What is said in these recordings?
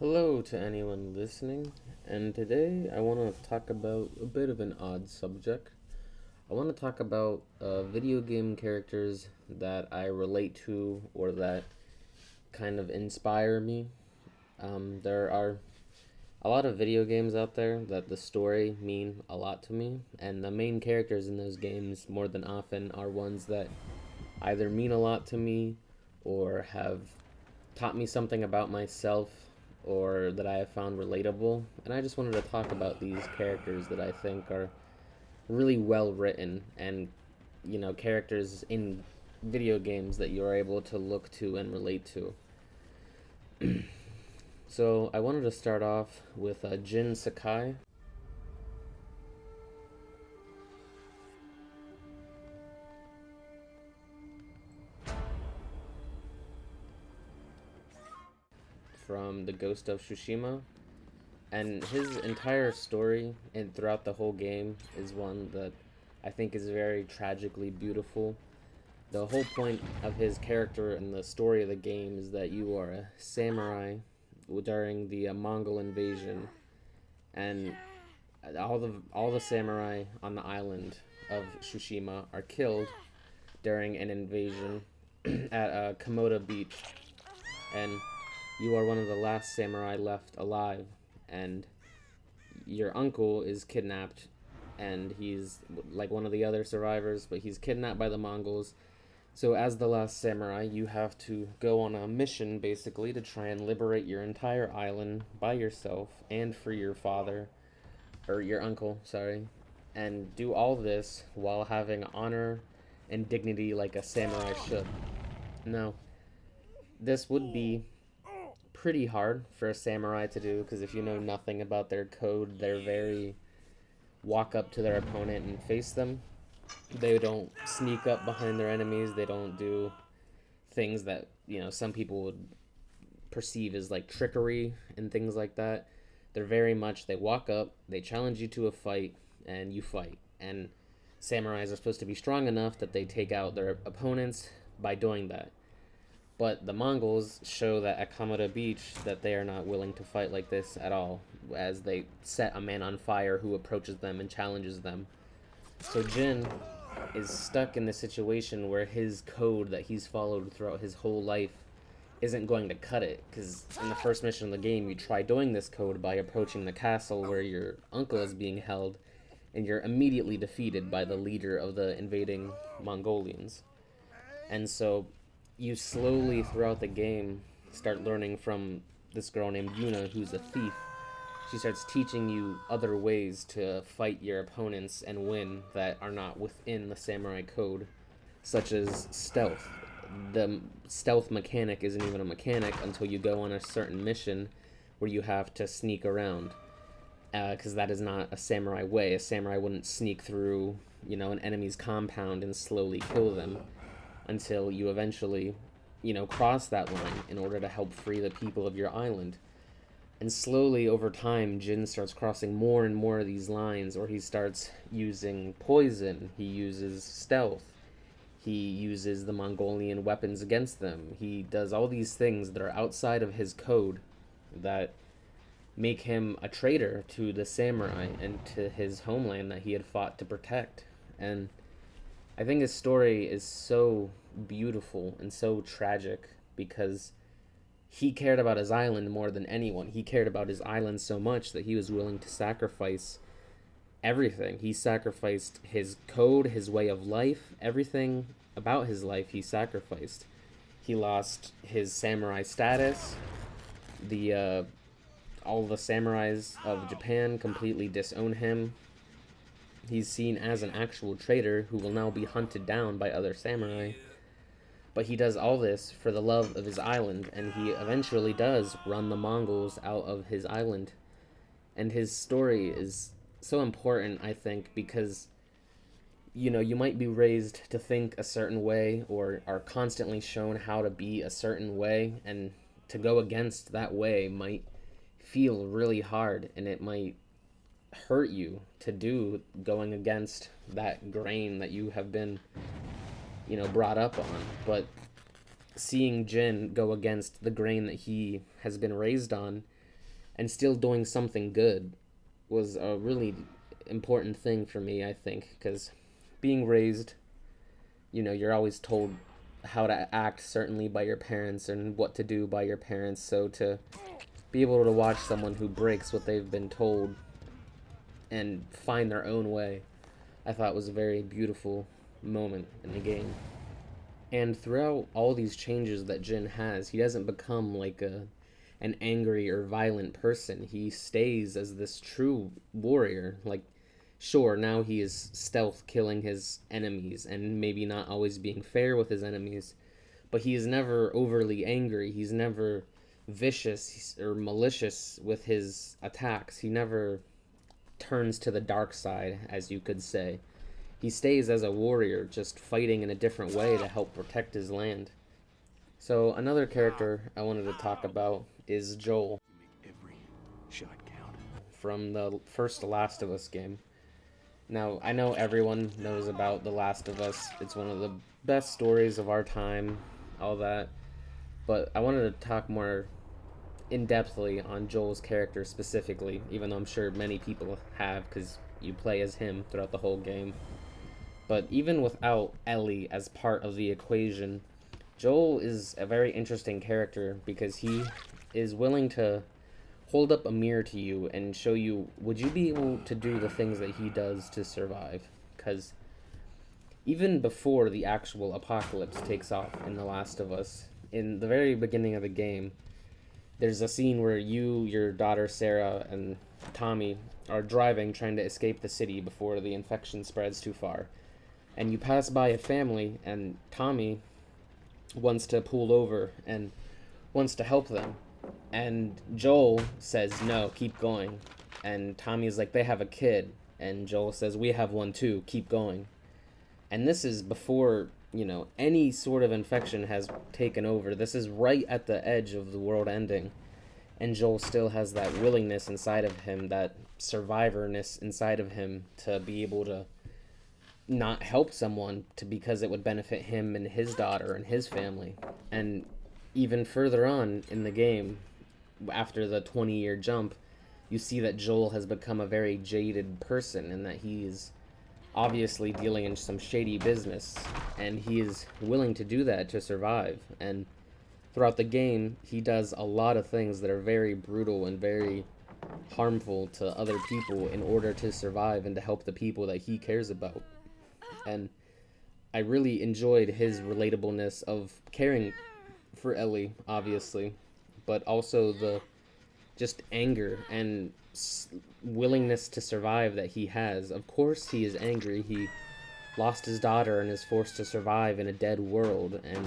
Hello to anyone listening, and today I want to talk about a bit of an odd subject. I want to talk about video game characters that I relate to or that kind of inspire me. There are a lot of video games out there that the story mean a lot to me, and the main characters in those games more than often are ones that either mean a lot to me or have taught me something about myself or that I have found relatable. And I just wanted to talk about these characters that I think are really well written and, characters in video games that you're able to look to and relate to. So I wanted to start off with Jin Sakai. From The Ghost of Tsushima, and his entire story and throughout the whole game is one that I think is very tragically beautiful. The whole point of his character and the story of the game is that you are a samurai during the Mongol invasion, and all the samurai on the island of Tsushima are killed during an invasion at Komoda Beach, and you are one of the last samurai left alive, and your uncle is kidnapped, and he's like one of the other survivors, but he's kidnapped by the Mongols. So as the last samurai, you have to go on a mission basically to try and liberate your entire island by yourself and for your father, or your uncle, sorry, and do all this while having honor and dignity like a samurai should. Now, this would be pretty hard for a samurai to do because if you know nothing about their code, they're very walk up to their opponent and face them. They don't sneak up behind their enemies. They don't do things that, some people would perceive as like trickery and things like that. They're very much, they walk up, they challenge you to a fight, and you fight. And samurais are supposed to be strong enough that they take out their opponents by doing that. But the Mongols show that at Komoda Beach that they are not willing to fight like this at all, as they set a man on fire who approaches them and challenges them. So Jin is stuck in the situation where his code that he's followed throughout his whole life isn't going to cut it, because in the first mission of the game you try doing this code by approaching the castle where your uncle is being held, and you're immediately defeated by the leader of the invading Mongolians. And so you slowly throughout the game start learning from this girl named Yuna, who's a thief. She starts teaching you other ways to fight your opponents and win that are not within the samurai code, such as stealth. The stealth mechanic isn't even a mechanic until you go on a certain mission where you have to sneak around, because that is not a samurai way. A samurai wouldn't sneak through, an enemy's compound and slowly kill them until you eventually, cross that line in order to help free the people of your island. And slowly over time, Jin starts crossing more and more of these lines, or he starts using poison, he uses stealth, he uses the Mongolian weapons against them. He does all these things that are outside of his code that make him a traitor to the samurai and to his homeland that he had fought to protect. And I think his story is so beautiful and so tragic because he cared about his island more than anyone. He cared about his island so much that he was willing to sacrifice everything. He sacrificed his code, his way of life, everything about his life he sacrificed. He lost his samurai status. The all the samurais of Japan completely disown him. He's seen as an actual traitor who will now be hunted down by other samurai. But he does all this for the love of his island, and he eventually does run the Mongols out of his island. And his story is so important, I think, because, you might be raised to think a certain way or are constantly shown how to be a certain way, and to go against that way might feel really hard, and it might hurt you to do going against that grain that you have been brought up on. But seeing Jin go against the grain that he has been raised on and still doing something good was a really important thing for me, I think, because being raised, you're always told how to act certainly by your parents and what to do by your parents. So to be able to watch someone who breaks what they've been told and find their own way, I thought was a very beautiful moment in the game. And throughout all these changes that Jin has, he doesn't become like an angry or violent person. He stays as this true warrior. Like, sure, now he is stealth killing his enemies and maybe not always being fair with his enemies, but he is never overly angry. He's never vicious or malicious with his attacks. He never turns to the dark side, as you could say. He stays as a warrior, just fighting in a different way to help protect his land. So another character I wanted to talk about is Joel from the first Last of Us game. Now, I know everyone knows about The Last of Us. It's one of the best stories of our time, all that. But I wanted to talk more in-depthly on Joel's character specifically, even though I'm sure many people have, because you play as him throughout the whole game. But even without Ellie as part of the equation, Joel is a very interesting character because he is willing to hold up a mirror to you and show you, would you be able to do the things that he does to survive? Because even before the actual apocalypse takes off in The Last of Us, in the very beginning of the game, there's a scene where you, your daughter Sarah, and Tommy are driving trying to escape the city before the infection spreads too far. And you pass by a family, and Tommy wants to pull over and wants to help them. And Joel says, no, keep going. And Tommy's like, they have a kid. And Joel says, we have one too, keep going. And this is before, any sort of infection has taken over. This is right at the edge of the world ending. And Joel still has that willingness inside of him, that survivorness inside of him to be able to not help someone because it would benefit him and his daughter and his family. And even further on in the game, after the 20-year jump, you see that Joel has become a very jaded person and that he's obviously dealing in some shady business, and he is willing to do that to survive. And throughout the game, he does a lot of things that are very brutal and very harmful to other people in order to survive and to help the people that he cares about. And I really enjoyed his relatableness of caring for Ellie, obviously, but also the just anger and willingness to survive that he has. Of course he is angry. He lost his daughter and is forced to survive in a dead world, and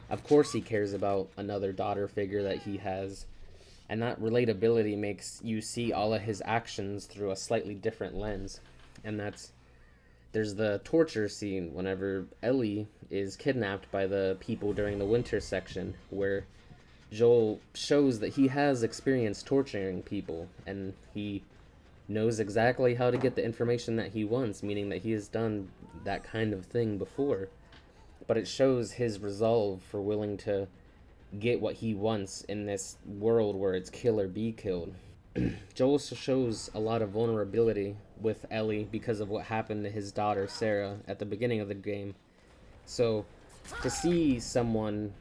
of course he cares about another daughter figure that he has. And that relatability makes you see all of his actions through a slightly different lens. And there's the torture scene whenever Ellie is kidnapped by the people during the winter section, where Joel shows that he has experience torturing people, and he knows exactly how to get the information that he wants, meaning that he has done that kind of thing before. But it shows his resolve for willing to get what he wants in this world where it's kill or be killed. Joel shows a lot of vulnerability with Ellie because of what happened to his daughter Sarah at the beginning of the game. So to see someone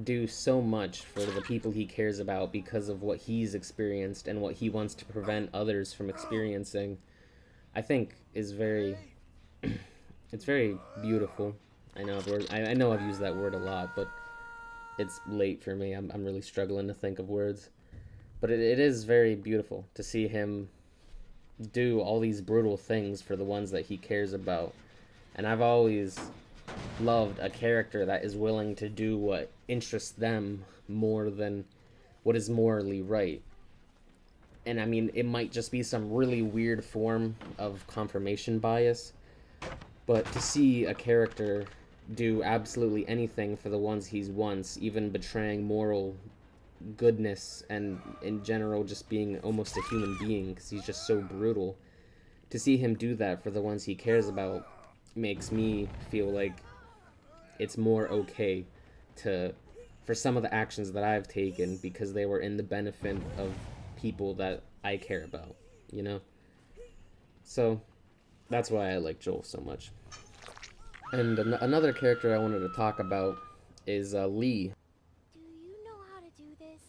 do so much for the people he cares about because of what he's experienced and what he wants to prevent others from experiencing, I think is very it's very beautiful. I know I've used that word a lot, but it's late for me. I'm really struggling to think of words. But it is very beautiful to see him do all these brutal things for the ones that he cares about. And I've always loved a character that is willing to do what interests them more than what is morally right. And I mean, it might just be some really weird form of confirmation bias, but to see a character do absolutely anything for the ones he wants, even betraying moral goodness and in general just being almost a human being because he's just so brutal, to see him do that for the ones he cares about makes me feel like it's more okay for some of the actions that I've taken because they were in the benefit of people that I care about, you know? So that's why I like Joel so much. And another character I wanted to talk about is Lee. Do you know how to do this?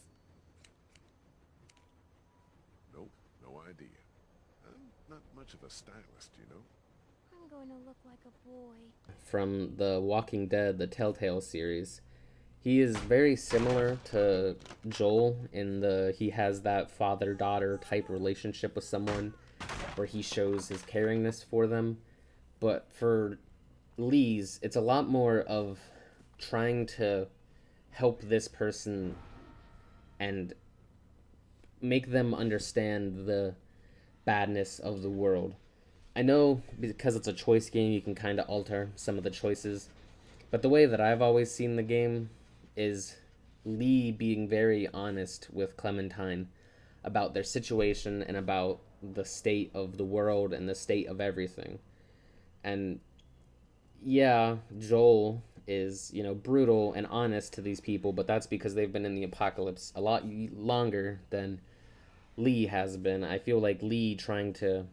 Nope, no idea. I'm not much of a stylist, you know? I'm going to look like a boy. From the Walking Dead, the Telltale series. He is very similar to Joel in the he has that father-daughter type relationship with someone where he shows his caringness for them. But for Lee's, it's a lot more of trying to help this person and make them understand the badness of the world. I know because it's a choice game, you can kind of alter some of the choices, but the way that I've always seen the game is Lee being very honest with Clementine about their situation and about the state of the world and the state of everything. And yeah, Joel is, brutal and honest to these people, but that's because they've been in the apocalypse a lot longer than Lee has been. I feel like Lee trying to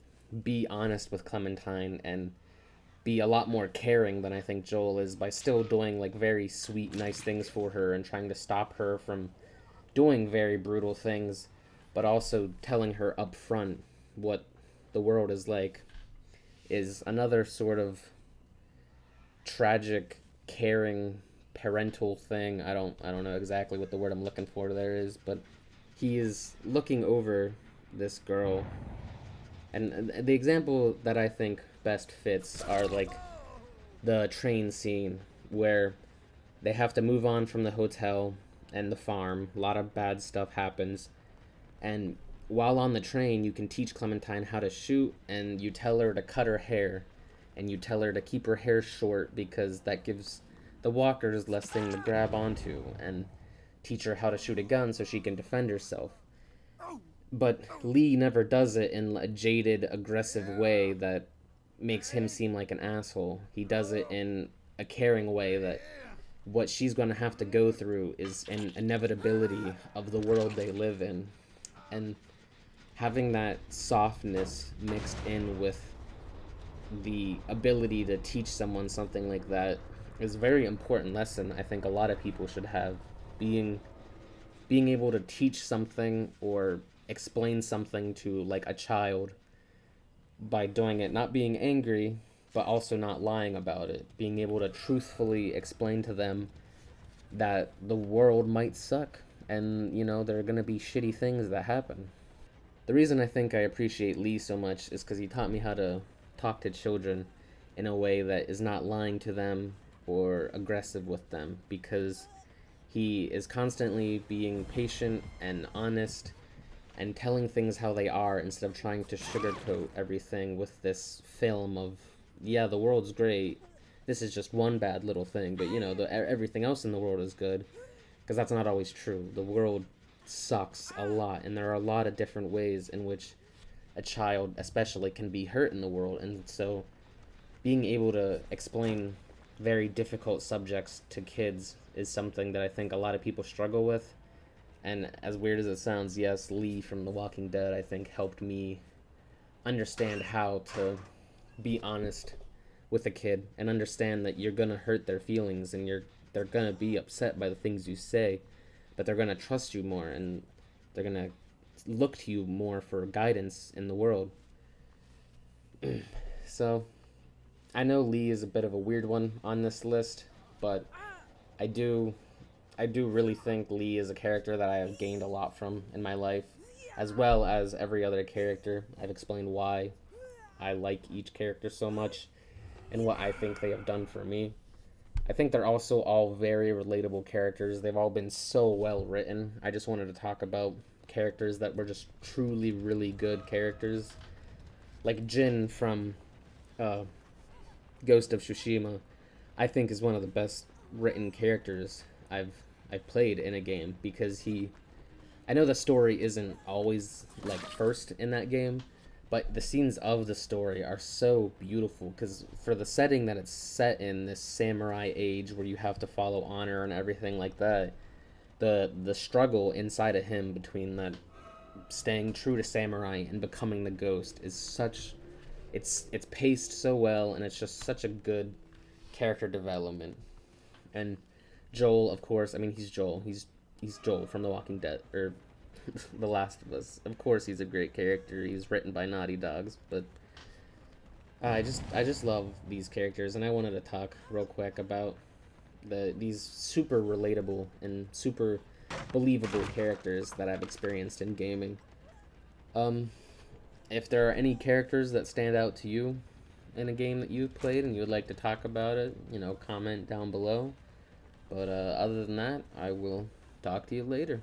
be honest with Clementine and be a lot more caring than I think Joel is by still doing like very sweet, nice things for her and trying to stop her from doing very brutal things, but also telling her up front what the world is like is another sort of tragic, caring, parental thing. I don't know exactly what the word I'm looking for there is, but he is looking over this girl. And the example that I think best fits are like the train scene where they have to move on from the hotel and the farm. A lot of bad stuff happens. And while on the train, you can teach Clementine how to shoot, and you tell her to cut her hair, and you tell her to keep her hair short because that gives the walkers less thing to grab onto, and teach her how to shoot a gun so she can defend herself. But Lee never does it in a jaded, aggressive way that makes him seem like an asshole. He does it in a caring way that what she's going to have to go through is an inevitability of the world they live in. And having that softness mixed in with the ability to teach someone something like that is a very important lesson I think a lot of people should have. Being able to teach something or explain something to like a child by doing it not being angry but also not lying about it, being able to truthfully explain to them that the world might suck and there are going to be shitty things that happen. The reason I think I appreciate Lee so much is because he taught me how to talk to children in a way that is not lying to them or aggressive with them, because he is constantly being patient and honest and telling things how they are instead of trying to sugarcoat everything with this film of, yeah, the world's great. This is just one bad little thing, but everything else in the world is good, because that's not always true. The world sucks a lot, and there are a lot of different ways in which a child especially can be hurt in the world. And so being able to explain very difficult subjects to kids is something that I think a lot of people struggle with. And as weird as it sounds, yes, Lee from The Walking Dead I think helped me understand how to be honest with a kid and understand that you're gonna hurt their feelings and they're gonna be upset by the things you say, but they're gonna trust you more and they're gonna look to you more for guidance in the world. So I know Lee is a bit of a weird one on this list, but I do I do really think Lee is a character that I have gained a lot from in my life, as well as every other character. I've explained why I like each character so much and what I think they have done for me. I think they're also all very relatable characters. They've all been so well written. I just wanted to talk about characters that were just truly really good characters. Like Jin from uh, Ghost of Tsushima, I think is one of the best written characters I've played in a game, because I know the story isn't always like first in that game, but the scenes of the story are so beautiful, because for the setting that it's set in, this samurai age where you have to follow honor and everything like that, the struggle inside of him between that staying true to samurai and becoming the ghost is such, it's paced so well, and it's just such a good character development. And Joel, of course, I mean, he's Joel. He's Joel from The Walking Dead, or The Last of Us. Of course, he's a great character. He's written by Naughty Dogs, but I just love these characters, and I wanted to talk real quick about these super relatable and super believable characters that I've experienced in gaming. Um, if there are any characters that stand out to you in a game that you've played and you would like to talk about it, comment down below. But other than that, I will talk to you later.